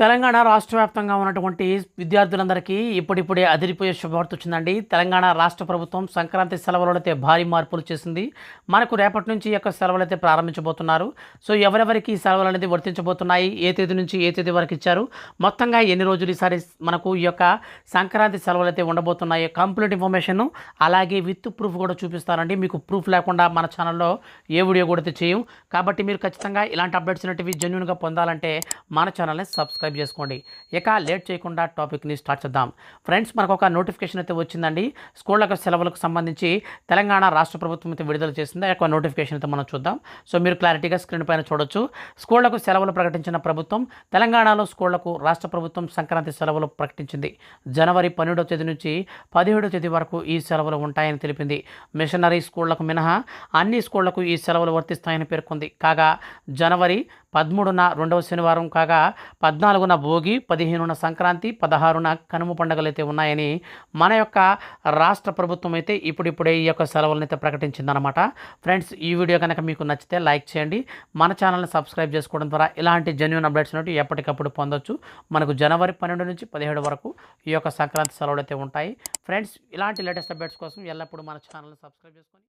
తెలంగాణ రాష్ట్ర వ్యాప్తంగా ఉన్నటువంటి విద్యార్థులందరికీ ఇప్పుడిప్పుడే అదిరిపోయే శుభవార్త వచ్చిందండి. తెలంగాణ రాష్ట్ర ప్రభుత్వం సంక్రాంతి సెలవులైతే భారీ మార్పులు చేసింది. మనకు రేపటి నుంచి ఈ యొక్క సెలవులైతే ప్రారంభించబోతున్నారు. సో ఎవరెవరికి ఈ సెలవులు అనేది వర్తించబోతున్నాయి, ఏ తేదీ నుంచి ఏ తేదీ వరకు ఇచ్చారు, మొత్తంగా ఎన్ని రోజులు ఈసారి మనకు ఈ యొక్క సంక్రాంతి సెలవులు అయితే ఉండబోతున్నాయి, కంప్లీట్ ఇన్ఫర్మేషన్ అలాగే విత్ ప్రూఫ్ కూడా చూపిస్తారండి. మీకు ప్రూఫ్ లేకుండా మన ఛానల్లో ఏ వీడియో కూడా అయితే చేయం. కాబట్టి మీరు ఖచ్చితంగా ఇలాంటి అప్డేట్స్ అనేటివి జెన్యూన్గా పొందాలంటే మన ఛానల్ని సబ్స్క్రైబ్ చేసుకోండి. ఇక లేట్ చేయకుండా టాపిక్ని స్టార్ట్ చేద్దాం. ఫ్రెండ్స్, మనకు ఒక నోటిఫికేషన్ అయితే వచ్చిందండి. స్కూళ్ళకు సెలవులకు సంబంధించి తెలంగాణ రాష్ట్ర ప్రభుత్వం అయితే విడుదల చేసింది. ఆ యొక్క నోటిఫికేషన్ అయితే మనం చూద్దాం. సో మీరు క్లారిటీగా స్క్రీన్ పైన చూడొచ్చు. స్కూళ్లకు సెలవులు ప్రకటించిన ప్రభుత్వం తెలంగాణలో స్కూళ్లకు రాష్ట్ర ప్రభుత్వం సంక్రాంతి సెలవులు ప్రకటించింది. జనవరి 12వ తేదీ నుంచి 17వ తేదీ వరకు ఈ సెలవులు ఉంటాయని తెలిపింది. మిషనరీ స్కూళ్లకు మినహా అన్ని స్కూళ్లకు ఈ సెలవులు వర్తిస్తాయని పేర్కొంది. కాగా జనవరి 13న రెండవ శనివారం కాగా 14న భోగి, 15న సంక్రాంతి, 16న కనుమ పండుగలు అయితే ఉన్నాయని మన యొక్క రాష్ట్ర ప్రభుత్వం అయితే ఇప్పుడిప్పుడే ఈ యొక్క సెలవులను అయితే ప్రకటించిందనమాట. ఫ్రెండ్స్, ఈ వీడియో కనుక మీకు నచ్చితే లైక్ చేయండి. మన ఛానల్ని సబ్స్క్రైబ్ చేసుకోవడం ద్వారా ఇలాంటి జెన్యూన్ అప్డేట్స్ అనేవి ఎప్పటికప్పుడు పొందొచ్చు. మనకు జనవరి 12 నుంచి 17 వరకు ఈ యొక్క సంక్రాంతి సెలవులు అయితే ఉంటాయి. ఫ్రెండ్స్, ఇలాంటి లేటెస్ట్ అప్డేట్స్ కోసం ఎల్లప్పుడూ మన ఛానల్ని సబ్స్క్రైబ్ చేసుకోండి.